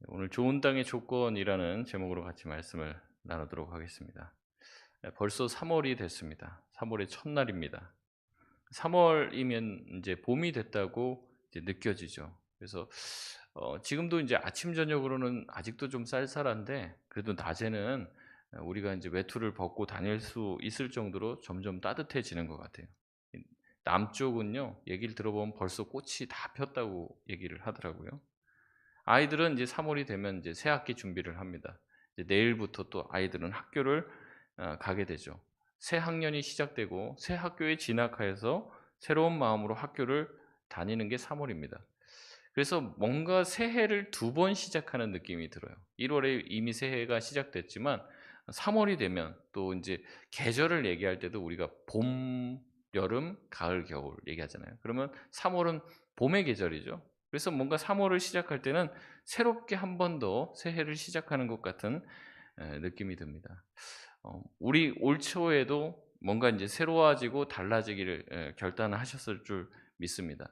오늘 좋은 땅의 조건이라는 제목으로 같이 말씀을 나누도록 하겠습니다. 벌써 3월이 됐습니다. 3월의 첫날입니다. 3월이면 이제 봄이 됐다고 이제 느껴지죠. 그래서 지금도 이제 아침 저녁으로는 아직도 좀 쌀쌀한데 그래도 낮에는 우리가 이제 외투를 벗고 다닐 수 있을 정도로 점점 따뜻해지는 것 같아요. 이 남쪽은요, 얘기를 들어보면 벌써 꽃이 다 폈다고 얘기를 하더라고요. 아이들은 이제 3 월이 되면 이제 새 학기 준비를 합니다. 이제 내일부터 또 아이들은 학교를 가게 되죠. 새 학년이 시작되고 새 학교에 진학하여서 새로운 마음으로 학교를 다니는 게 3 월입니다. 그래서 뭔가 새해를 두 번 시작하는 느낌이 들어요. 1 월에 이미 새해가 시작됐지만 3 월이 되면 또 인제 계절을 얘기할 때도 우리가 봄, 여름, 가을, 겨울 얘기하잖아요. 그러면 3 월은 봄의 계절이죠. 그래서 뭔가 3 월을 시작할 때는 새롭게 한 번 더 새해를 시작하는 것 같은 느낌이 듭니다. 우리 올 초에도 뭔가 인제 새로워지고 달라지기를 결단하셨을 줄 믿습니다.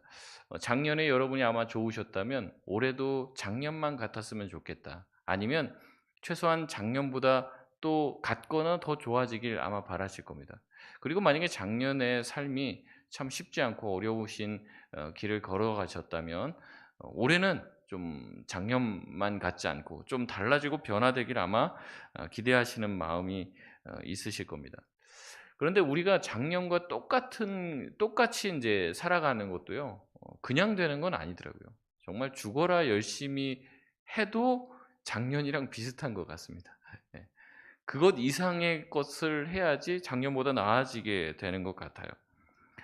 작년에 여러분이 아마 좋으셨다면 올해도 작년만 같았으면 좋겠다. 아니면 최소한 작년보다 또 같거나 더 좋아지길 아마 바라실 겁니다. 그리고 만약에 작년의 삶이 참 쉽지 않고 어려우신 길을 걸어가셨다면 올해는 좀 작년만 같지 않고 좀 달라지고 변화되길 아마 기대하시는 마음이 있으실 겁니다. 그런데 우리가 작년과 똑같이 인제 살아가는 것도요, 그냥 되는 건 아니더라고요. 정말 죽어라 열심히 해도 작년이랑 비슷한 것 같습니다. 예. 그것 이상의 것을 해야지 작년보다 나아지게 되는 것 같아요.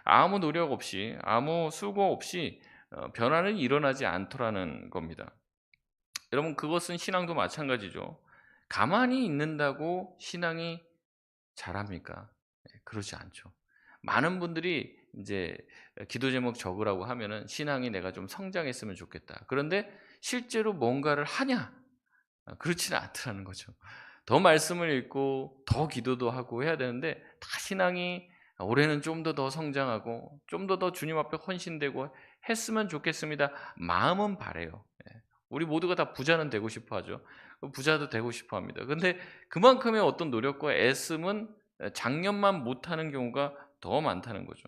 아무 노력 없이 아무 수고 없이 변화는 일어나지 않더라는 겁니다. 여러분, 그것은 신앙도 마찬가지죠. 가만히 있는다고 신앙이 잘합니까? 그러지 않죠. 많은 분들이 인제 기도 제목 적으라고 하면은 "신앙이 내가 좀 성장했으면 좋겠다." 그런데 실제로 뭔가를 하냐? 그렇지는 않더라는 거죠. 더 말씀을 읽고 더 기도도 하고 해야 되는데 다 신앙이 '올해는 좀 더 성장하고 좀 더 주님 앞에 헌신되고 했으면 좋겠습니다.' 마음은 바라요. 예. 우리 모두가 다 부자는 되고 싶어 하죠. 부자도 되고 싶어 합니다. 근데 그만큼의 어떤 노력과 애씀은 작년만 못하는 경우가 더 많다는 거죠.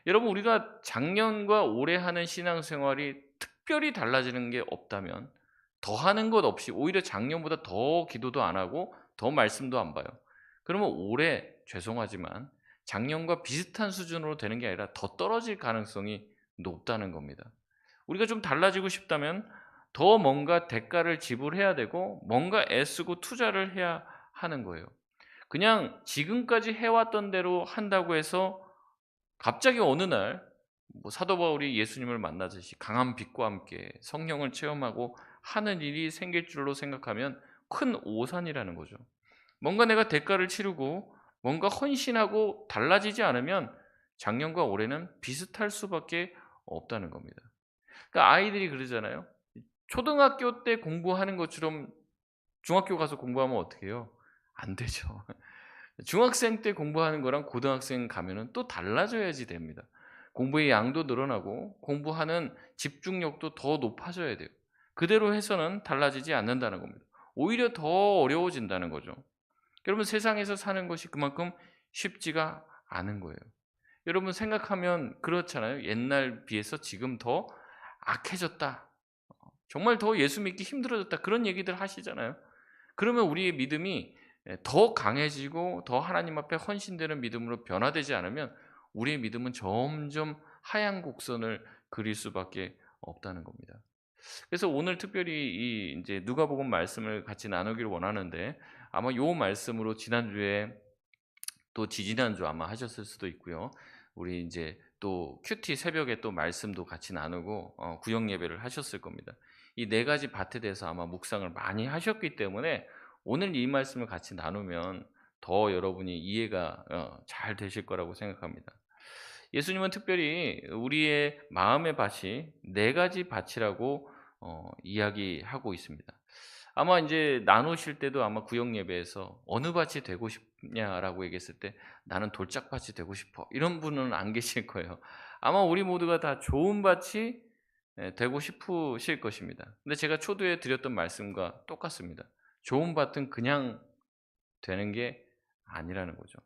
여러분, 우리가 작년과 올해 하는 신앙생활이 특별히 달라지는 게 없다면 더하는 것 없이 오히려 작년보다 더 기도도 안 하고 더 말씀도 안 봐요. 그러면 올해 죄송하지만 작년과 비슷한 수준으로 되는 게 아니라 더 떨어질 가능성이 높다는 겁니다. 우리가 좀 달라지고 싶다면 더 뭔가 대가를 지불해야 되고 뭔가 애쓰고 투자를 해야 하는 거예요. 그냥 지금까지 해왔던 대로 한다고 해서 갑자기 어느 날 사도 바울이 예수님을 만나듯이 강한 빛과 함께 성령을 체험하고 하는 일이 생길 줄로 생각하면 큰 오산이라는 거죠. 뭔가 내가 대가를 치르고 뭔가 헌신하고 달라지지 않으면 작년과 올해는 비슷할 수밖에 없다는 겁니다. 그러니까 아이들이 그러잖아요. 초등학교 때 공부하는 것처럼 중학교 가서 공부하면 어떻게 해요? 안 되죠. 중학생 때 공부하는 거랑 고등학생 가면은 또 달라져야지 됩니다. 공부의 양도 늘어나고 공부하는 집중력도 더 높아져야 돼요. 그대로 해서는 달라지지 않는다는 겁니다. 오히려 더 어려워진다는 거죠. 여러분, 세상에서 사는 것이 그만큼 쉽지가 않은 거예요. 여러분, 생각하면 그렇잖아요. 옛날 비해서 지금 더 악해졌다. 정말 더 예수 믿기 힘들어졌다. 그런 얘기들 하시잖아요. 그러면 우리의 믿음이 더 강해지고 더 하나님 앞에 헌신되는 믿음으로 변화되지 않으면 우리의 믿음은 점점 하향 곡선을 그릴 수밖에 없다는 겁니다. 그래서 오늘 특별히 이 인제 누가복음 말씀을 같이 나누기를 원하는데, 아마 요 말씀으로 지난주에 또 지지난주 아마 하셨을 수도 있고요. 우리 인제 또 큐티 새벽에 또 말씀도 같이 나누고 구역 예배를 하셨을 겁니다. 이 네 가지 밭에 대해서 아마 묵상을 많이 하셨기 때문에 오늘 이 말씀을 같이 나누면 더 여러분이 이해가 잘 되실 거라고 생각합니다. 예수님은 특별히 우리의 마음의 밭이 네 가지 밭이라고 이야기하고 있습니다. 아마 인제 나누실 때도 아마 구역 예배에서 "어느 밭이 되고 싶냐?"라고 얘기했을 때 "나는 돌짝밭이 되고 싶어." 이런 분은 안 계실 거예요. 아마 우리 모두가 다 좋은 밭이 되고 싶으실 것입니다. 근데 제가 초두에 드렸던 말씀과 똑같습니다. 좋은 밭은 그냥 되는 게 아니라는 거죠.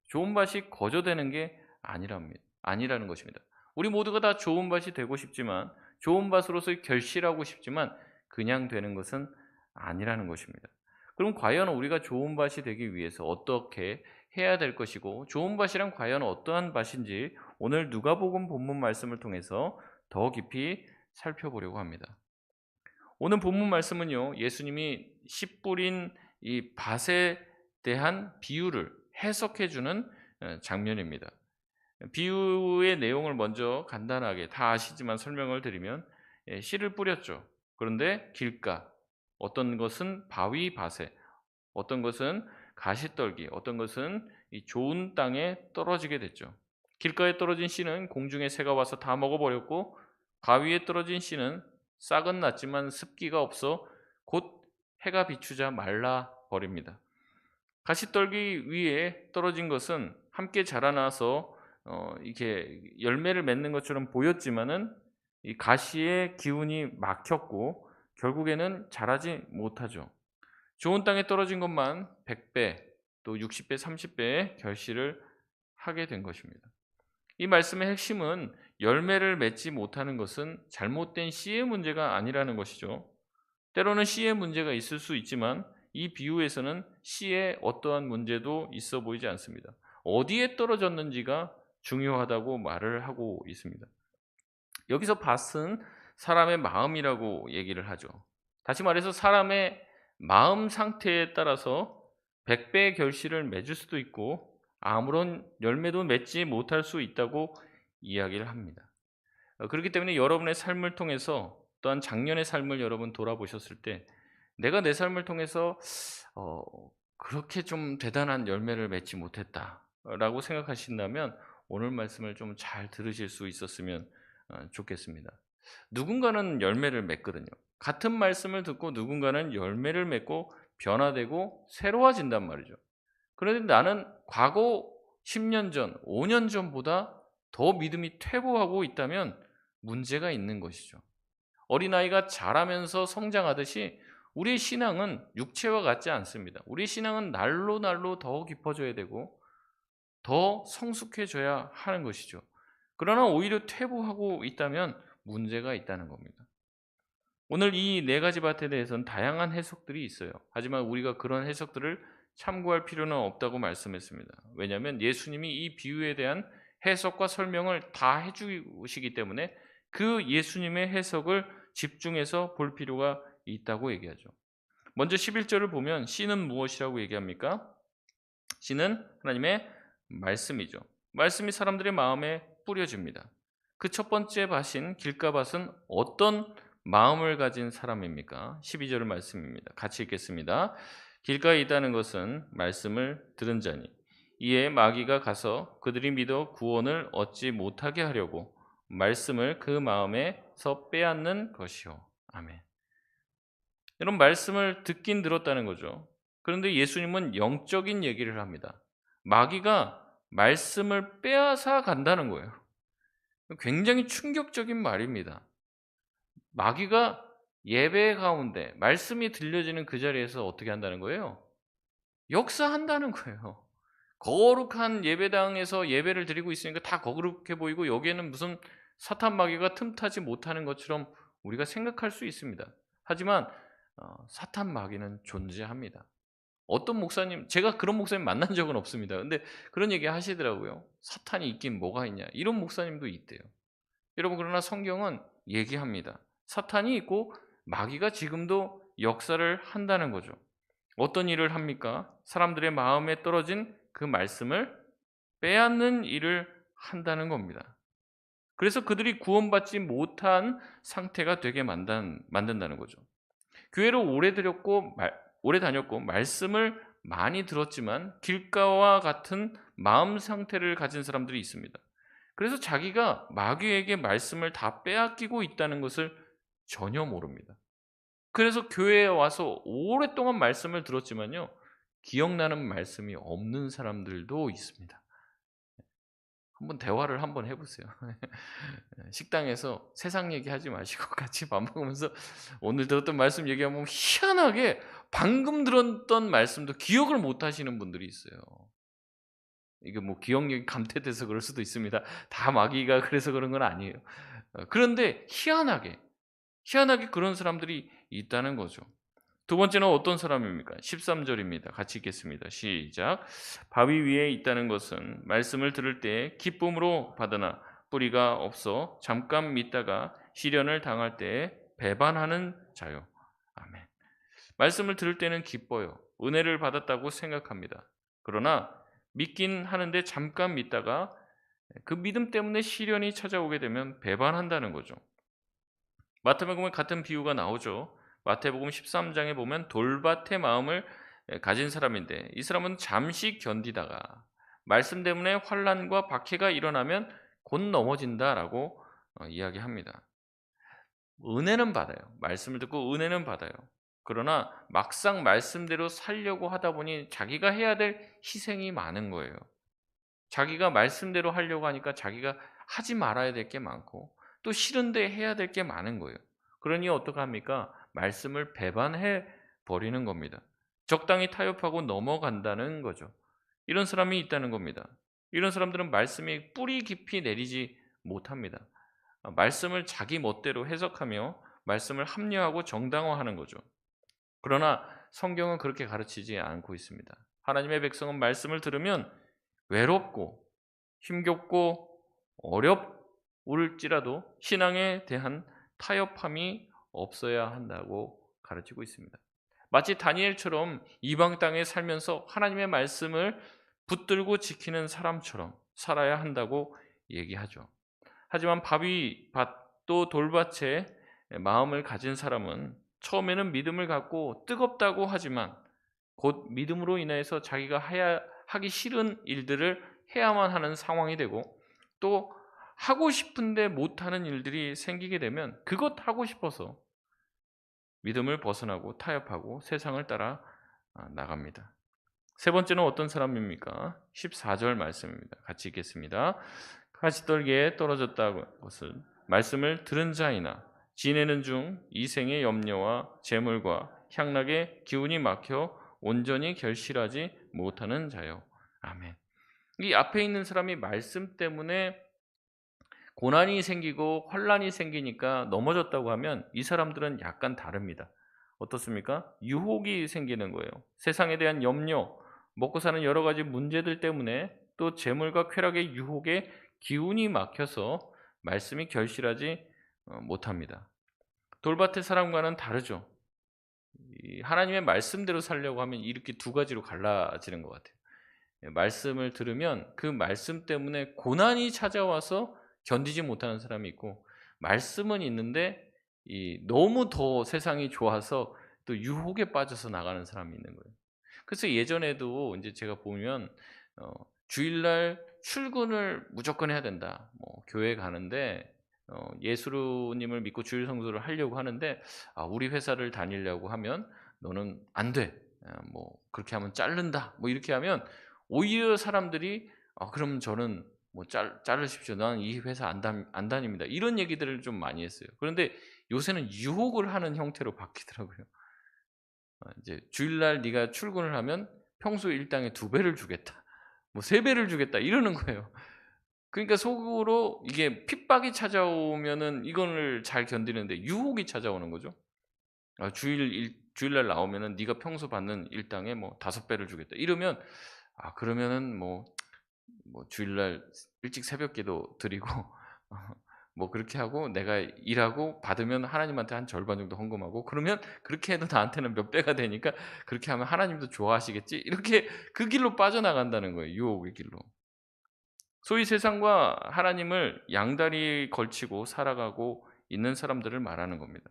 좋은 밭이 거저되는 게 아니라는 것입니다. 우리 모두가 다 좋은 밭이 되고 싶지만, 좋은 밭으로서 결실하고 싶지만 그냥 되는 것은 아니라는 것입니다. 그럼 과연 우리가 좋은 밭이 되기 위해서 어떻게 해야 될 것이고, 좋은 밭이란 과연 어떠한 밭인지 오늘 누가복음 본문 말씀을 통해서 더 깊이 살펴보려고 합니다. 오늘 본문 말씀은요, 예수님이 씨 뿌린 이 밭에 대한 비유를 해석해 주는 장면입니다. 비유의 내용을 먼저 간단하게 다 아시지만 설명을 드리면, 씨를 뿌렸죠. 그런데 길가, 어떤 것은 바위 밭에, 어떤 것은 가시떨기, 어떤 것은 이 좋은 땅에 떨어지게 됐죠. 길가에 떨어진 씨는 공중의 새가 와서 다 먹어버렸고, 바위에 떨어진 씨는 싹은 났지만 습기가 없어 곧 해가 비추자 말라 버립니다. 가시떨기 위에 떨어진 것은 함께 자라나서 이렇게 열매를 맺는 것처럼 보였지만은 이 가시의 기운이 막혔고 결국에는 자라지 못하죠. 좋은 땅에 떨어진 것만 100배, 또 60배, 30배의 결실을 하게 된 것입니다. 이 말씀의 핵심은 열매를 맺지 못하는 것은 잘못된 씨의 문제가 아니라는 것이죠. 때로는 씨의 문제가 있을 수 있지만 이 비유에서는 씨에 어떠한 문제도 있어 보이지 않습니다. 어디에 떨어졌는지가 중요하다고 말을 하고 있습니다. 여기서 밭은 사람의 마음이라고 얘기를 하죠. 다시 말해서 사람의 마음 상태에 따라서 100배의 결실을 맺을 수도 있고 아무런 열매도 맺지 못할 수 있다고 이야기를 합니다. 그렇기 때문에 여러분의 삶을 통해서 또한 작년의 삶을 여러분 돌아보셨을 때 내가 내 삶을 통해서 어, 그렇게 좀 대단한 열매를 맺지 못했다라고 생각하신다면 오늘 말씀을 좀 잘 들으실 수 있었으면 좋겠습니다. 누군가는 열매를 맺거든요. 같은 말씀을 듣고 누군가는 열매를 맺고 변화되고 새로워진단 말이죠. 그런데 나는 과거 10년 전, 5년 전보다 더 믿음이 퇴보하고 있다면 문제가 있는 것이죠. 어린아이가 자라면서 성장하듯이 우리의 신앙은 육체와 같지 않습니다. 우리의 신앙은 날로 날로 더 깊어져야 되고 더 성숙해져야 하는 것이죠. 그러나 오히려 퇴보하고 있다면 문제가 있다는 겁니다. 오늘 이 네 가지 밭에 대해서는 다양한 해석들이 있어요. 하지만 우리가 그런 해석들을 참고할 필요는 없다고 말씀했습니다. 왜냐하면 예수님이 이 비유에 대한 해석과 설명을 다 해주시기 때문에 그 예수님의 해석을 집중해서 볼 필요가 있다고 얘기하죠. 먼저 11절을 보면 씨는 무엇이라고 얘기합니까? 씨는 하나님의 말씀이죠. 말씀이 사람들의 마음에 뿌려집니다. 그 첫 번째 밭인 길가밭은 어떤 마음을 가진 사람입니까? 12절 말씀입니다. 같이 읽겠습니다. 길가에 있다는 것은 말씀을 들은 자니 이에 마귀가 가서 그들이 믿어 구원을 얻지 못하게 하려고 말씀을 그 마음에서 빼앗는 것이요. 아멘. 여러분 말씀을 듣긴 들었다는 거죠. 그런데 예수님은 영적인 얘기를 합니다. 마귀가 말씀을 빼앗아 간다는 거예요. 굉장히 충격적인 말입니다. 마귀가 예배 가운데 말씀이 들려지는 그 자리에서 어떻게 한다는 거예요? 역사한다는 거예요. 거룩한 예배당에서 예배를 드리고 있으니까 다 거룩해 보이고 여기에는 무슨 사탄 마귀가 틈타지 못하는 것처럼 우리가 생각할 수 있습니다. 하지만 사탄 마귀는 존재합니다. 어떤 목사님, 제가 그런 목사님 만난 적은 없습니다. 근데 그런 얘기 하시더라고요. 사탄이 있긴 뭐가 있냐. 이런 목사님도 있대요. 여러분 그러나 성경은 얘기합니다. 사탄이 있고 마귀가 지금도 역사를 한다는 거죠. 어떤 일을 합니까? 사람들의 마음에 떨어진 그 말씀을 빼앗는 일을 한다는 겁니다. 그래서 그들이 구원받지 못한 상태가 되게 만든다는 거죠. 교회를 오래 다녔고 말씀을 많이 들었지만 길가와 같은 마음 상태를 가진 사람들이 있습니다. 그래서 자기가 마귀에게 말씀을 다 빼앗기고 있다는 것을 전혀 모릅니다. 그래서 교회에 와서 오랫동안 말씀을 들었지만요, 기억나는 말씀이 없는 사람들도 있습니다. 한번 대화를 한번 해 보세요. 식당에서 세상 얘기하지 마시고 같이 밥 먹으면서 오늘 들었던 말씀 얘기하면 희한하게 방금 들었던 말씀도 기억을 못 하시는 분들이 있어요. 이게 뭐 기억력이 감퇴돼서 그럴 수도 있습니다. 다 마귀가 그래서 그런 건 아니에요. 그런데 희한하게 그런 사람들이 있다는 거죠. 두 번째는 어떤 사람입니까? 13 절입니다. 같이 읽겠습니다. 시작. 바위 위에 있다는 것은 말씀을 들을 때 기쁨으로 받으나 뿌리가 없어 잠깐 믿다가 시련을 당할 때에 배반하는 자요. 아멘. 말씀을 들을 때는 기뻐요. 은혜를 받았다고 생각합니다. 그러나 믿긴 하는데 잠깐 믿다가 그 믿음 때문에 시련이 찾아오게 되면 배반한다는 거죠. 마태복음에 같은 비유가 나오죠. 마태복음 13장에 보면 돌밭의 마음을 가진 사람인데 이 사람은 잠시 견디다가 말씀 때문에 환난과 박해가 일어나면 곧 넘어진다라고 이야기합니다. 은혜는 받아요. 말씀을 듣고 은혜는 받아요. 그러나 막상 말씀대로 살려고 하다 보니 자기가 해야 될 희생이 많은 거예요. 자기가 말씀대로 하려고 하니까 자기가 하지 말아야 될 게 많고 또 싫은데 해야 될 게 많은 거예요. 그러니 어떡합니까? 말씀을 배반해 버리는 겁니다. 적당히 타협하고 넘어간다는 거죠. 이런 사람이 있다는 겁니다. 이런 사람들은 말씀이 뿌리 깊이 내리지 못합니다. 말씀을 자기 멋대로 해석하며 말씀을 합리화하고 정당화하는 거죠. 그러나 성경은 그렇게 가르치지 않고 있습니다. 하나님의 백성은 말씀을 들으면 외롭고 힘겹고 어렵을지라도 신앙에 대한 타협함이 없어야 한다고 가르치고 있습니다. 마치 다니엘처럼 이방 땅에 살면서 하나님의 말씀을 붙들고 지키는 사람처럼 살아야 한다고 얘기하죠. 하지만 밭도 돌밭에 마음을 가진 사람은 처음에는 믿음을 갖고 뜨겁다고 하지만 곧 믿음으로 인해서 자기가 하기 싫은 일들을 해야만 하는 상황이 되고 또 하고 싶은데 못하는 일들이 생기게 되면 그것 하고 싶어서 믿음을 벗어나고 타협하고 세상을 따라 나갑니다. 세 번째는 어떤 사람입니까? 14절 말씀입니다. 같이 읽겠습니다. 가시떨기에 떨어졌다는 것은 말씀을 들은 자이나 지내는 중 이생의 염려와 재물과 향락의 기운이 막혀 온전히 결실하지 못하는 자요. 아멘. 이 앞에 있는 사람이 말씀 때문에 고난이 생기고 환란이 생기니까 넘어졌다고 하면 이 사람들은 약간 다릅니다. 어떻습니까? 유혹이 생기는 거예요. 세상에 대한 염려, 먹고 사는 여러 가지 문제들 때문에 또 재물과 쾌락의 유혹에 기운이 막혀서 말씀이 결실하지 못합니다. 돌밭의 사람과는 다르죠. 하나님의 말씀대로 살려고 하면 이렇게 두 가지로 갈라지는 것 같아요. 말씀을 들으면 그 말씀 때문에 고난이 찾아와서 견디지 못하는 사람이 있고 말씀은 있는데 너무 더 세상이 좋아서 또 유혹에 빠져서 나가는 사람이 있는 거예요. 그래서 예전에도 이제 제가 보면 주일날 출근을 무조건 해야 된다. 뭐 교회 가는데 예수님을 믿고 주일 성수를 하려고 하는데 우리 회사를 다니려고 하면 너는 안 돼. 뭐 그렇게 하면 자른다. 뭐 이렇게 하면 오히려 사람들이 그럼 저는 뭐 자르십시오. 나는 이 회사 안 다닙니다. 이런 얘기들을 좀 많이 했어요. 그런데 요새는 유혹을 하는 형태로 바뀌더라고요. 이제 주일날 네가 출근을 하면 평소 일당의 2배를 주겠다. 뭐 3배를 주겠다. 이러는 거예요. 그러니까 속으로 이게 핍박이 찾아오면은 이거를 잘 견디는데 유혹이 찾아오는 거죠. 주일날 나오면은 네가 평소 받는 일당의 뭐 5배를 주겠다. 이러면 그러면은 뭐 주일날 일찍 새벽기도 드리고 뭐 그렇게 하고 내가 일하고 받으면 하나님한테 한 절반 정도 헌금하고 그러면 그렇게 해도 나한테는 몇 배가 되니까 그렇게 하면 하나님도 좋아하시겠지. 이렇게 그 길로 빠져나간다는 거예요. 유혹의 길로. 소위 세상과 하나님을 양다리 걸치고 살아가고 있는 사람들을 말하는 겁니다.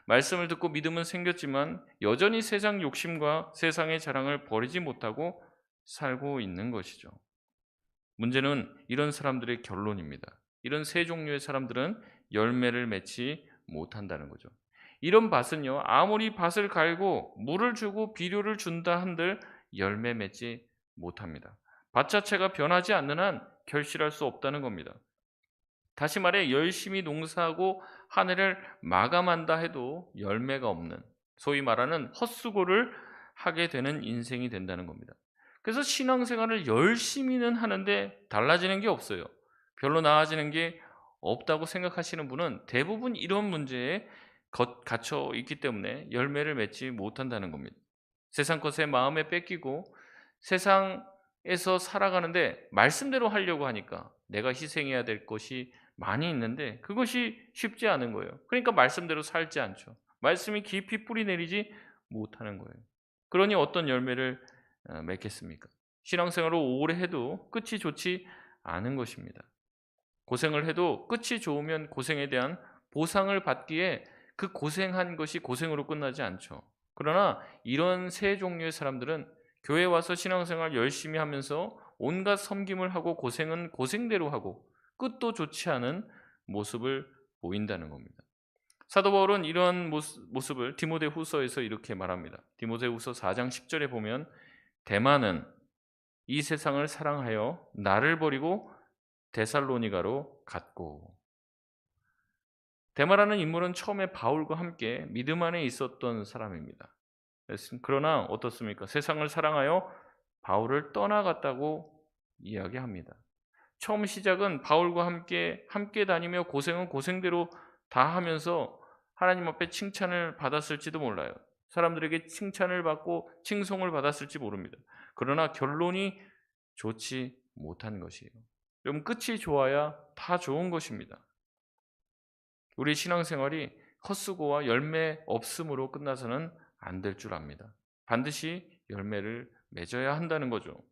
말씀을 듣고 믿음은 생겼지만 여전히 세상 욕심과 세상의 자랑을 버리지 못하고 살고 있는 것이죠. 문제는 이런 사람들의 결론입니다. 이런 세 종류의 사람들은 열매를 맺지 못한다는 거죠. 이런 밭은요, 아무리 밭을 갈고 물을 주고 비료를 준다 한들 열매 맺지 못합니다. 밭 자체가 변하지 않는 한 결실할 수 없다는 겁니다. 다시 말해 열심히 농사하고 한 해를 마감한다 해도 열매가 없는, 소위 말하는 헛수고를 하게 되는 인생이 된다는 겁니다. 그래서 신앙생활을 열심히는 하는데 달라지는 게 없어요. 별로 나아지는 게 없다고 생각하시는 분은 대부분 이런 문제에 갇혀 있기 때문에 열매를 맺지 못한다는 겁니다. 세상 것에 마음에 뺏기고 세상에서 살아가는데 말씀대로 하려고 하니까 내가 희생해야 될 것이 많이 있는데 그것이 쉽지 않은 거예요. 그러니까 말씀대로 살지 않죠. 말씀이 깊이 뿌리 내리지 못하는 거예요. 그러니 어떤 열매를 맺겠습니까? 신앙생활을 오래 해도 끝이 좋지 않은 것입니다. 고생을 해도 끝이 좋으면 고생에 대한 보상을 받기에 그 고생한 것이 고생으로 끝나지 않죠. 그러나 이런 세 종류의 사람들은 교회 와서 신앙생활 열심히 하면서 온갖 섬김을 하고 고생은 고생대로 하고 끝도 좋지 않은 모습을 보인다는 겁니다. 사도 바울은 이런 모습을 디모데후서에서 이렇게 말합니다. 디모데후서 4장 10절에 보면 대마는 이 세상을 사랑하여 나를 버리고 데살로니가로 갔고. 데마라는 인물은 처음에 바울과 함께 믿음 안에 있었던 사람입니다. 그러나 어떻습니까? 세상을 사랑하여 바울을 떠나갔다고 이야기합니다. 처음 시작은 바울과 함께 다니며 고생은 고생대로 다 하면서 하나님 앞에 칭찬을 받았을지도 몰라요. 사람들에게 칭찬을 받고 칭송을 받았을지 모릅니다. 그러나 결론이 좋지 못한 것이에요. 여러분, 끝이 좋아야 다 좋은 것입니다. 우리 신앙생활이 헛수고와 열매 없음으로 끝나서는 안 될 줄 압니다. 반드시 열매를 맺어야 한다는 거죠.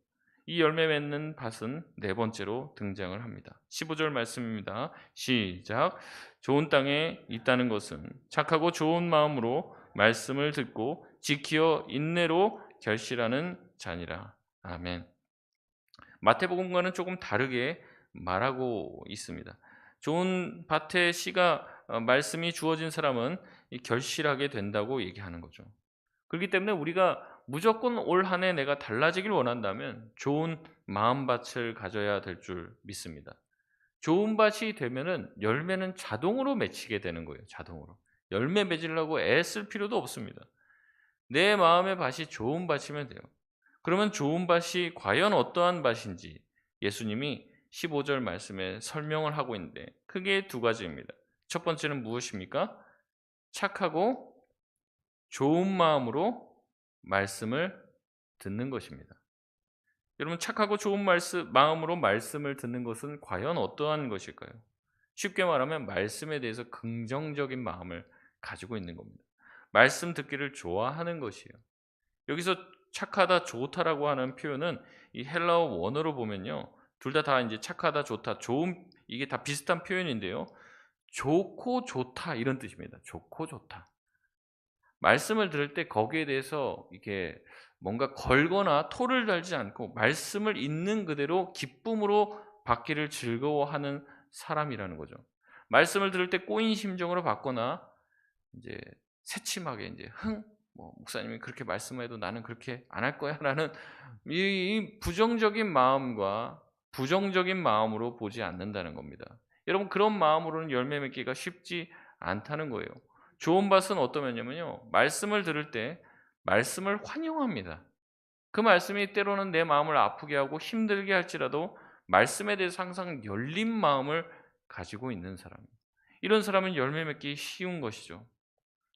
이 열매 맺는 밭은 네 번째로 등장을 합니다. 15절 말씀입니다. 시작. 좋은 땅에 있다는 것은 착하고 좋은 마음으로 말씀을 듣고 지키어 인내로 결실하는 자니라. 아멘. 마태복음과는 조금 다르게 말하고 있습니다. 좋은 밭의 씨가 말씀이 주어진 사람은 결실하게 된다고 얘기하는 거죠. 그렇기 때문에 우리가 무조건 올 한 해 내가 달라지길 원한다면 좋은 마음밭을 가져야 될 줄 믿습니다. 좋은 밭이 되면은 열매는 자동으로 맺히게 되는 거예요. 자동으로. 열매 맺으려고 애쓸 필요도 없습니다. 내 마음의 밭이 좋은 밭이면 돼요. 그러면 좋은 밭이 과연 어떠한 밭인지 예수님이 15절 말씀에 설명을 하고 있는데 크게 두 가지입니다. 첫 번째는 무엇입니까? 착하고 좋은 마음으로 말씀을 듣는 것입니다. 여러분, 착하고 좋은 마음으로 말씀을 듣는 것은 과연 어떠한 것일까요? 쉽게 말하면 말씀에 대해서 긍정적인 마음을 가지고 있는 겁니다. 말씀 듣기를 좋아하는 것이에요. 여기서 착하다, 좋다라고 하는 표현은 이 헬라어 원어로 보면요, 둘 다 이제 착하다, 좋다, 좋은, 이게 다 비슷한 표현인데요, 좋고 좋다 이런 뜻입니다. 좋고 좋다. 말씀을 들을 때 거기에 대해서 이게 뭔가 걸거나 토를 달지 않고 말씀을 있는 그대로 기쁨으로 받기를 즐거워하는 사람이라는 거죠. 말씀을 들을 때 꼬인 심정으로 받거나 이제 새침하게 이제 목사님이 그렇게 말씀해도 나는 그렇게 안 할 거야라는 이 부정적인 마음과 부정적인 마음으로 보지 않는다는 겁니다. 여러분, 그런 마음으로는 열매 맺기가 쉽지 않다는 거예요. 좋은 밭은 어떤 면이냐면요, 말씀을 들을 때 말씀을 환영합니다. 그 말씀이 때로는 내 마음을 아프게 하고 힘들게 할지라도 말씀에 대해서 항상 열린 마음을 가지고 있는 사람, 이런 사람은 열매 맺기 쉬운 것이죠.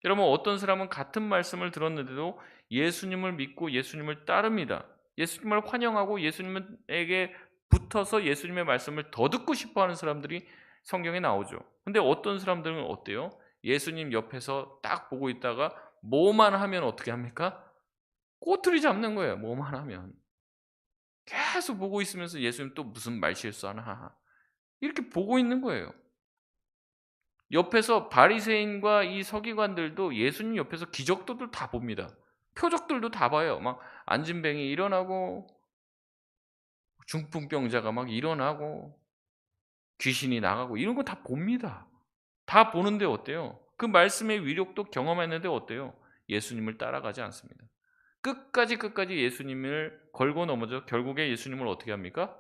여러분, 어떤 사람은 같은 말씀을 들었는데도 예수님을 믿고 예수님을 따릅니다. 예수님을 환영하고 예수님에게 붙어서 예수님의 말씀을 더 듣고 싶어하는 사람들이 성경에 나오죠. 근데 어떤 사람들은 어때요? 예수님 옆에서 딱 보고 있다가 뭐만 하면 어떻게 합니까? 꼬투리 잡는 거예요. 뭐만 하면. 계속 보고 있으면서 예수님 또 무슨 말 실수하나 이렇게 보고 있는 거예요. 옆에서 바리새인과 이 서기관들도 예수님 옆에서 기적들도 다 봅니다. 표적들도 다 봐요. 막 앉은 뱅이 일어나고 중풍병자가 막 일어나고 귀신이 나가고 이런 거 다 봅니다. 다 보는데 어때요? 그 말씀의 위력도 경험했는데 어때요? 예수님을 따라가지 않습니다. 끝까지 예수님을 걸고 넘어져 결국에 예수님을 어떻게 합니까?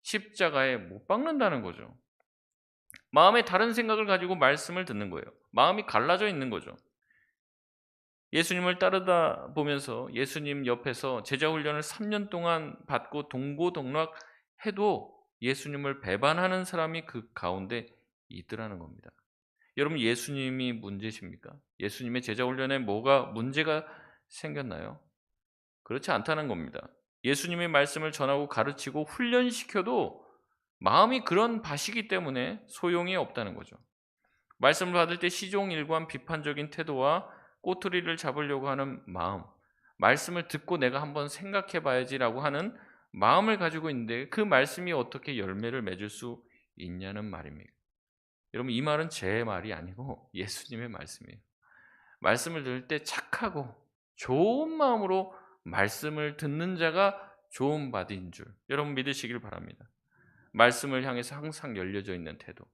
십자가에 못 박는다는 거죠. 마음에 다른 생각을 가지고 말씀을 듣는 거예요. 마음이 갈라져 있는 거죠. 예수님을 따르다 보면서 예수님 옆에서 제자 훈련을 3년 동안 받고 동고동락해도 예수님을 배반하는 사람이 그 가운데 있더라는 겁니다. 여러분, 예수님이 문제십니까? 예수님의 제자 훈련에 뭐가 문제가 생겼나요? 그렇지 않다는 겁니다. 예수님의 말씀을 전하고 가르치고 훈련시켜도 마음이 그런 밭이기 때문에 소용이 없다는 거죠. 말씀을 받을 때 시종일관 비판적인 태도와 꼬투리를 잡으려고 하는 마음, 말씀을 듣고 내가 한번 생각해 봐야지라고 하는 마음을 가지고 있는데 그 말씀이 어떻게 열매를 맺을 수 있냐는 말입니다. 여러분, 이 말은 제 말이 아니고 예수님의 말씀이에요. 말씀을 들을 때 착하고 좋은 마음으로 말씀을 듣는 자가 좋은 받인 줄 여러분 믿으시길 바랍니다. 말씀을 향해서 항상 열려져 있는 태도.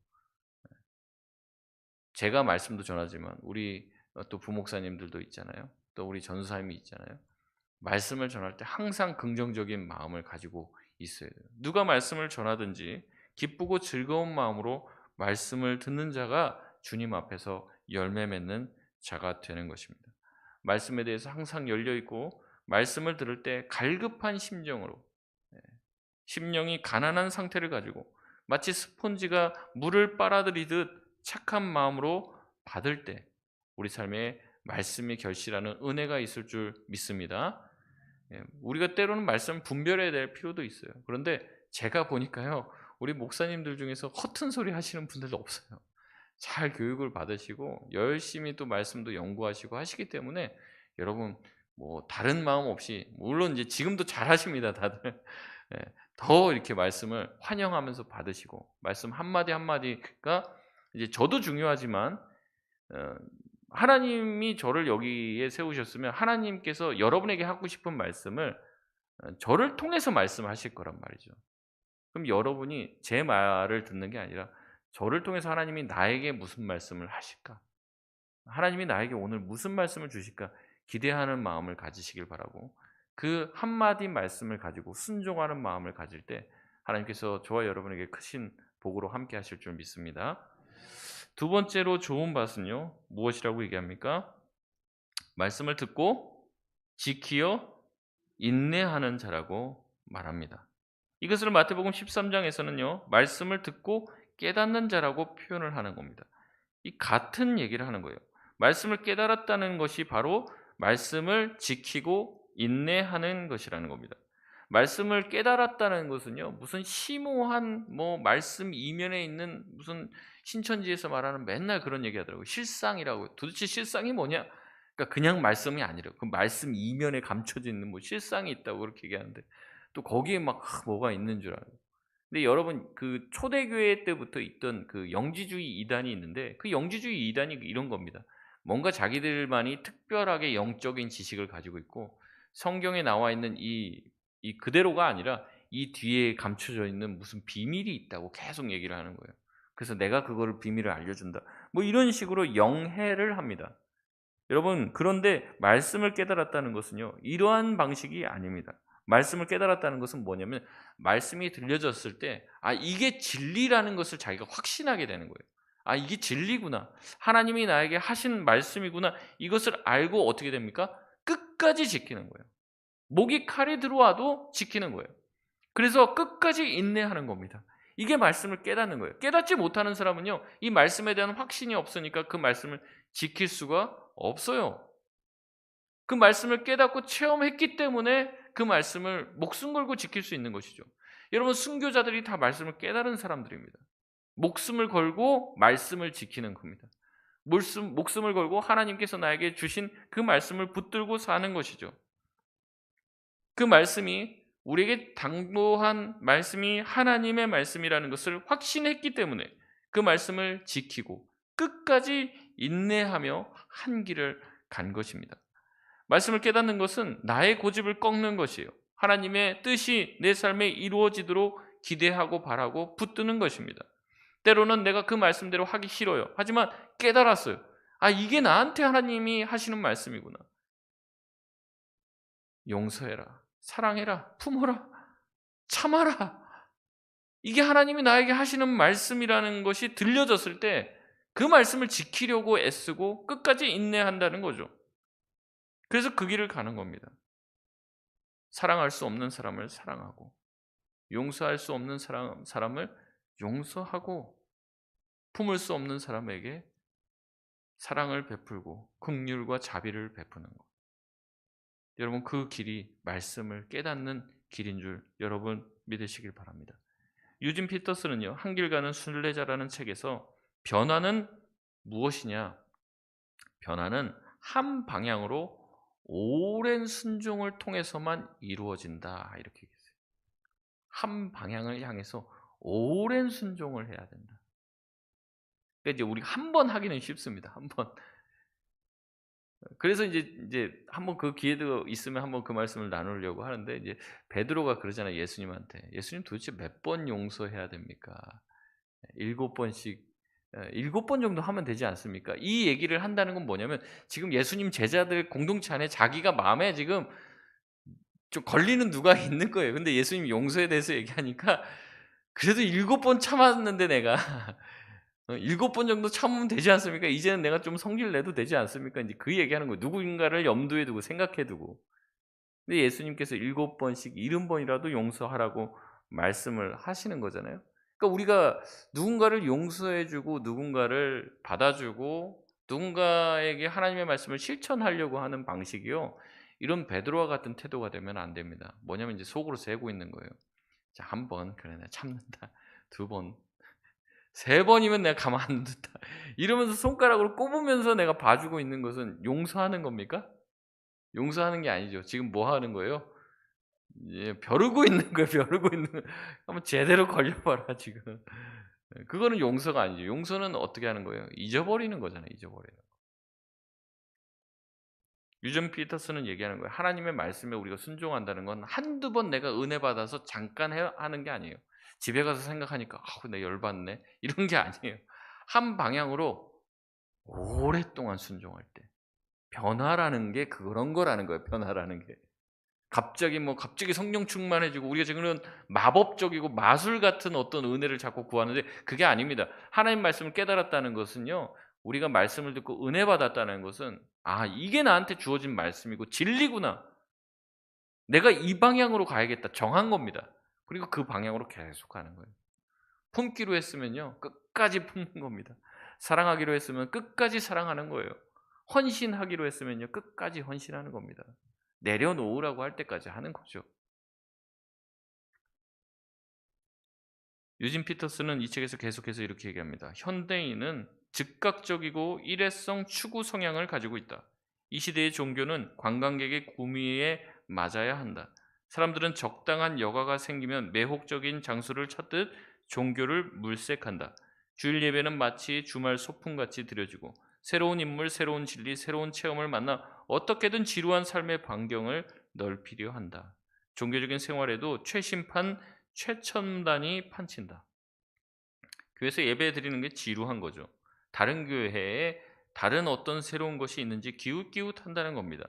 제가 말씀도 전하지만 우리 또 부목사님들도 있잖아요. 또 우리 전사님이 있잖아요. 말씀을 전할 때 항상 긍정적인 마음을 가지고 있어야 돼요. 누가 말씀을 전하든지 기쁘고 즐거운 마음으로 말씀을 듣는 자가 주님 앞에서 열매 맺는 자가 되는 것입니다. 말씀에 대해서 항상 열려 있고 말씀을 들을 때 갈급한 심정으로, 심령이 가난한 상태를 가지고 마치 스폰지가 물을 빨아들이듯 착한 마음으로 받을 때 우리 삶에 말씀이 결실하는 은혜가 있을 줄 믿습니다. 우리가 때로는 말씀 분별해야 될 필요도 있어요. 그런데 제가 보니까요, 우리 목사님들 중에서 허튼 소리 하시는 분들도 없어요. 잘 교육을 받으시고 열심히 또 말씀도 연구하시고 하시기 때문에 여러분 뭐 다른 마음 없이, 물론 이제 지금도 잘 하십니다, 다들. 예, 더 이렇게 말씀을 환영하면서 받으시고 말씀 한마디 한마디가 이제 저도 중요하지만 하나님이 저를 여기에 세우셨으면 하나님께서 여러분에게 하고 싶은 말씀을 저를 통해서 말씀하실 거란 말이죠. 그럼 여러분이 제 말을 듣는 게 아니라 저를 통해서 하나님이 나에게 무슨 말씀을 하실까? 하나님이 나에게 오늘 무슨 말씀을 주실까? 기대하는 마음을 가지시길 바라고, 그 한마디 말씀을 가지고 순종하는 마음을 가질 때 하나님께서 저와 여러분에게 크신 복으로 함께 하실 줄 믿습니다. 두 번째로 좋은 밭은요, 무엇이라고 얘기합니까? 말씀을 듣고 지키어 인내하는 자라고 말합니다. 이것을 마태복음 13장에서는요, 말씀을 듣고 깨닫는 자라고 표현을 하는 겁니다. 이 같은 얘기를 하는 거예요. 말씀을 깨달았다는 것이 바로 말씀을 지키고 인내하는 것이라는 겁니다. 말씀을 깨달았다는 것은요, 무슨 심오한 말씀 이면에 있는 무슨 신천지에서 말하는 맨날 그런 얘기 하더라고요. 실상이라고. 도대체 실상이 뭐냐? 그러니까 그냥 말씀이 아니라 그 말씀 이면에 감춰져 있는 실상이 있다고 그렇게 얘기하는데, 또 거기에 막 뭐가 있는 줄 알아요. 근데 여러분, 그 초대교회 때부터 있던 그 영지주의 이단이 있는데, 그 영지주의 이단이 이런 겁니다. 뭔가 자기들만이 특별하게 영적인 지식을 가지고 있고 성경에 나와 있는 이 그대로가 아니라 이 뒤에 감춰져 있는 무슨 비밀이 있다고 계속 얘기를 하는 거예요. 그래서 내가 그거를 비밀을 알려준다, 이런 식으로 영해를 합니다. 여러분, 그런데 말씀을 깨달았다는 것은요, 이러한 방식이 아닙니다. 말씀을 깨달았다는 것은 뭐냐면 말씀이 들려졌을 때 이게 진리라는 것을 자기가 확신하게 되는 거예요. 이게 진리구나, 하나님이 나에게 하신 말씀이구나, 이것을 알고 어떻게 됩니까? 끝까지 지키는 거예요. 목이 칼이 들어와도 지키는 거예요. 그래서 끝까지 인내하는 겁니다. 이게 말씀을 깨닫는 거예요. 깨닫지 못하는 사람은요, 이 말씀에 대한 확신이 없으니까 그 말씀을 지킬 수가 없어요. 그 말씀을 깨닫고 체험했기 때문에 그 말씀을 목숨 걸고 지킬 수 있는 것이죠. 여러분, 순교자들이 다 말씀을 깨달은 사람들입니다. 목숨을 걸고 말씀을 지키는 겁니다. 목숨을 걸고 하나님께서 나에게 주신 그 말씀을 붙들고 사는 것이죠. 그 말씀이 우리에게 당부한 말씀이 하나님의 말씀이라는 것을 확신했기 때문에 그 말씀을 지키고 끝까지 인내하며 한 길을 간 것입니다. 말씀을 깨닫는 것은 나의 고집을 꺾는 것이에요. 하나님의 뜻이 내 삶에 이루어지도록 기대하고 바라고 붙드는 것입니다. 때로는 내가 그 말씀대로 하기 싫어요. 하지만 깨달았어요. 이게 나한테 하나님이 하시는 말씀이구나. 용서해라, 사랑해라, 품어라, 참아라. 이게 하나님이 나에게 하시는 말씀이라는 것이 들려졌을 때 그 말씀을 지키려고 애쓰고 끝까지 인내한다는 거죠. 그래서 그 길을 가는 겁니다. 사랑할 수 없는 사람을 사랑하고 용서할 수 없는 사람을 용서하고 품을 수 없는 사람에게 사랑을 베풀고 긍휼과 자비를 베푸는 것. 여러분 그 길이 말씀을 깨닫는 길인 줄 여러분 믿으시길 바랍니다. 유진 피터스는요. 한길 가는 순례자라는 책에서 변화는 무엇이냐? 변화는 한 방향으로 오랜 순종을 통해서만 이루어진다. 이렇게 얘기했어요. 한 방향을 향해서 오랜 순종을 해야 된다. 그러니까 이제 우리가 한 번 하기는 쉽습니다. 한 번. 그래서 이제 한번 그 기회도 있으면 한번 그 말씀을 나누려고 하는데 이제 베드로가 그러잖아요. 예수님한테. 예수님 도대체 몇 번 용서해야 됩니까? 7번씩 7번 정도 하면 되지 않습니까? 이 얘기를 한다는 건 뭐냐면 지금 예수님 제자들 공동체 안에 자기가 마음에 지금 좀 걸리는 누가 있는 거예요. 근데 예수님 용서에 대해서 얘기하니까 그래도 7번 참았는데 내가 7번 정도 참으면 되지 않습니까? 이제는 내가 좀 성질 내도 되지 않습니까? 이제 그 얘기하는 거예요. 누군가를 염두에 두고 생각해 두고. 근데 예수님께서 7번씩 70번이라도 용서하라고 말씀을 하시는 거잖아요. 그러니까 우리가 누군가를 용서해 주고 누군가를 받아 주고 누군가에게 하나님의 말씀을 실천하려고 하는 방식이요. 이런 베드로와 같은 태도가 되면 안 됩니다. 뭐냐면 이제 속으로 세고 있는 거예요. 자, 한 번 그래 내가 참는다. 2번, 3번이면 내가 가만 안 둔다. 이러면서 손가락으로 꼽으면서 내가 봐주고 있는 것은 용서하는 겁니까? 용서하는 게 아니죠. 지금 뭐 하는 거예요? 예, 벼르고 있는 거예요. 벼르고 있는 거. 한번 제대로 걸려봐라 지금. 그거는 용서가 아니죠. 용서는 어떻게 하는 거예요? 잊어버리는 거잖아요. 잊어버려요. 유전 피터스는 얘기하는 거예요. 하나님의 말씀에 우리가 순종한다는 건 한두 번 내가 은혜 받아서 잠깐 하는 게 아니에요. 집에 가서 생각하니까 내 열받네. 이런 게 아니에요. 한 방향으로 오랫동안 순종할 때 변화라는 게 그런 거라는 거예요. 변화라는 게. 갑자기 성령 충만해지고 우리가 지금은 마법적이고 마술 같은 어떤 은혜를 자꾸 구하는데 그게 아닙니다. 하나님 말씀을 깨달았다는 것은요. 우리가 말씀을 듣고 은혜 받았다는 것은 이게 나한테 주어진 말씀이고 진리구나. 내가 이 방향으로 가야겠다. 정한 겁니다. 그리고 그 방향으로 계속 가는 거예요. 품기로 했으면요. 끝까지 품는 겁니다. 사랑하기로 했으면 끝까지 사랑하는 거예요. 헌신하기로 했으면요. 끝까지 헌신하는 겁니다. 내려놓으라고 할 때까지 하는 거죠. 유진 피터스는 이 책에서 계속해서 이렇게 얘기합니다. 현대인은 즉각적이고 일회성 추구 성향을 가지고 있다. 이 시대의 종교는 관광객의 구미에 맞아야 한다. 사람들은 적당한 여가가 생기면 매혹적인 장소를 찾듯 종교를 물색한다. 주일 예배는 마치 주말 소풍같이 드려지고 새로운 인물, 새로운 진리, 새로운 체험을 만나 어떻게든 지루한 삶의 반경을 넓히려 한다. 종교적인 생활에도 최신판 최첨단이 판친다. 교회에서 예배 드리는 게 지루한 거죠. 다른 교회에 다른 어떤 새로운 것이 있는지 기웃기웃한다는 겁니다.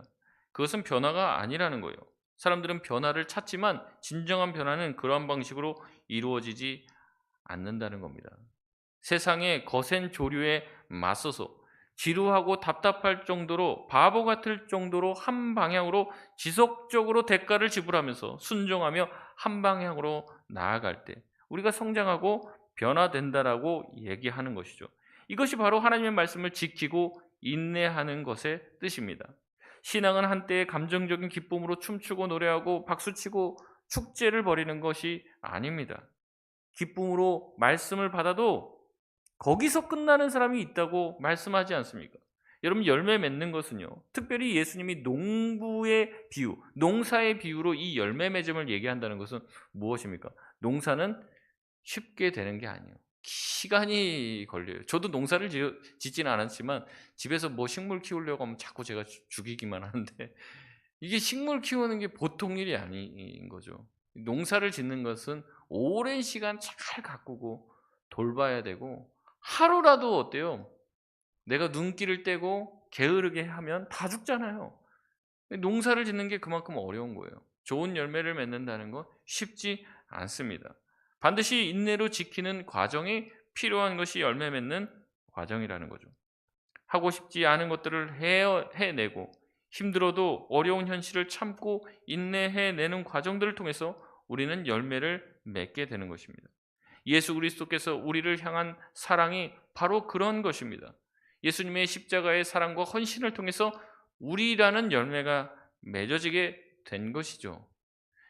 그것은 변화가 아니라는 거예요. 사람들은 변화를 찾지만 진정한 변화는 그러한 방식으로 이루어지지 않는다는 겁니다. 세상의 거센 조류에 맞서서 지루하고 답답할 정도로 바보 같을 정도로 한 방향으로 지속적으로 대가를 지불하면서 순종하며 한 방향으로 나아갈 때 우리가 성장하고 변화된다라고 얘기하는 것이죠. 이것이 바로 하나님의 말씀을 지키고 인내하는 것의 뜻입니다. 신앙은 한때의 감정적인 기쁨으로 춤추고 노래하고 박수치고 축제를 벌이는 것이 아닙니다. 기쁨으로 말씀을 받아도 거기서 끝나는 사람이 있다고 말씀하지 않습니까? 여러분 열매 맺는 것은요. 특별히 예수님이 농부의 비유, 농사의 비유로 이 열매 맺음을 얘기한다는 것은 무엇입니까? 농사는 쉽게 되는 게 아니에요. 시간이 걸려요. 저도 농사를 짓지는 않았지만 집에서 뭐 식물 키우려고 하면 자꾸 제가 죽이기만 하는데 이게 식물 키우는 게 보통 일이 아닌 거죠. 농사를 짓는 것은 오랜 시간 잘 가꾸고 돌봐야 되고 하루라도 어때요? 내가 눈길을 떼고 게으르게 하면 다 죽잖아요. 농사를 짓는 게 그만큼 어려운 거예요. 좋은 열매를 맺는다는 건 쉽지 않습니다. 반드시 인내로 지키는 과정이 필요한 것이 열매 맺는 과정이라는 거죠. 하고 싶지 않은 것들을 해내고 힘들어도 어려운 현실을 참고 인내해내는 과정들을 통해서 우리는 열매를 맺게 되는 것입니다. 예수 그리스도께서 우리를 향한 사랑이 바로 그런 것입니다. 예수님의 십자가의 사랑과 헌신을 통해서 우리라는 열매가 맺어지게 된 것이죠.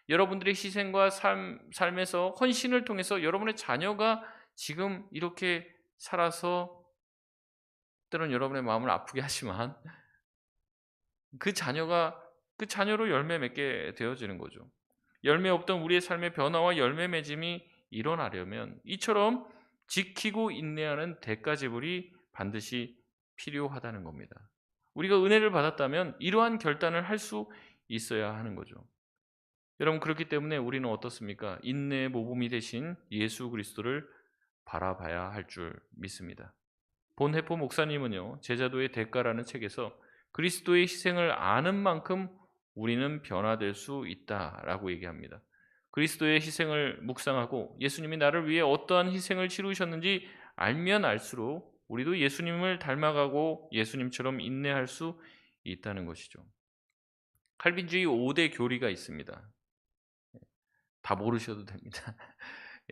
여러분들의 희생과 삶에서 헌신을 통해서 여러분의 자녀가 지금 이렇게 살아서 때로는 여러분의 마음을 아프게 하지만 그 자녀가 그 자녀로 열매 맺게 되어지는 거죠. 열매 없던 우리의 삶의 변화와 열매 맺음이 일어나려면 이처럼 지키고 인내하는 대가 지불이 반드시 필요하다는 겁니다. 우리가 은혜를 받았다면 이러한 결단을 할 수 있어야 하는 거죠. 여러분, 그렇기 때문에 우리는 어떻습니까? 인내의 모범이 되신 예수 그리스도를 바라봐야 할 줄 믿습니다. 본해포 목사님은요, 제자도의 대가라는 책에서 그리스도의 희생을 아는 만큼 우리는 변화될 수 있다라고 얘기합니다. 그리스도의 희생을 묵상하고 예수님이 나를 위해 어떠한 희생을 치르셨는지 알면 알수록 우리도 예수님을 닮아가고 예수님처럼 인내할 수 있다는 것이죠. 칼빈주의 5대 교리가 있습니다. 다 모르셔도 됩니다.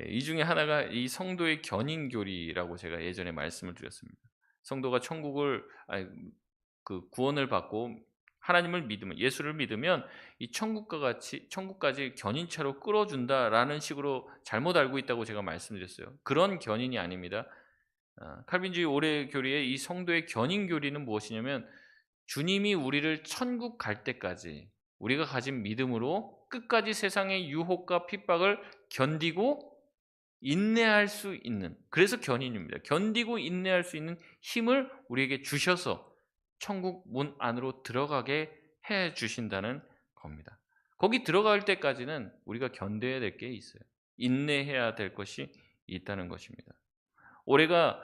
이 중에 하나가 이 성도의 견인교리라고 제가 예전에 말씀을 드렸습니다. 성도가 구원을 받고 하나님을 믿으면, 예수를 믿으면 이 천국까지 견인차로 끌어준다라는 식으로 잘못 알고 있다고 제가 말씀드렸어요. 그런 견인이 아닙니다. 칼빈주의 오래 교리의 이 성도의 견인교리는 무엇이냐면, 주님이 우리를 천국 갈 때까지 우리가 가진 믿음으로 끝까지 세상의 유혹과 핍박을 견디고 인내할 수 있는, 그래서 견인입니다. 견디고 인내할 수 있는 힘을 우리에게 주셔서 천국 문 안으로 들어가게 해 주신다는 겁니다. 거기 들어갈 때까지는 우리가 견뎌야 될 게 있어요. 인내해야 될 것이 있다는 것입니다. 올해가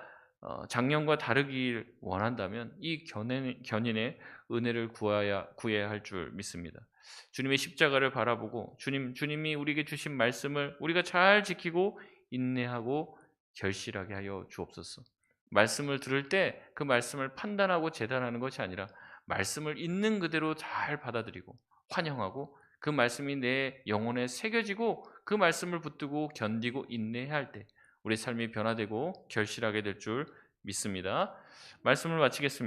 작년과 다르길 원한다면 이 견인의 은혜를 구해야 할 줄 믿습니다. 주님의 십자가를 바라보고 주님이 우리에게 주신 말씀을 우리가 잘 지키고 인내하고 결실하게 하여 주옵소서. 말씀을 들을 때 그 말씀을 판단하고 재단하는 것이 아니라 말씀을 있는 그대로 잘 받아들이고 환영하고 그 말씀이 내 영혼에 새겨지고 그 말씀을 붙들고 견디고 인내해야 할 때 우리 삶이 변화되고 결실하게 될 줄 믿습니다. 말씀을 마치겠습니다.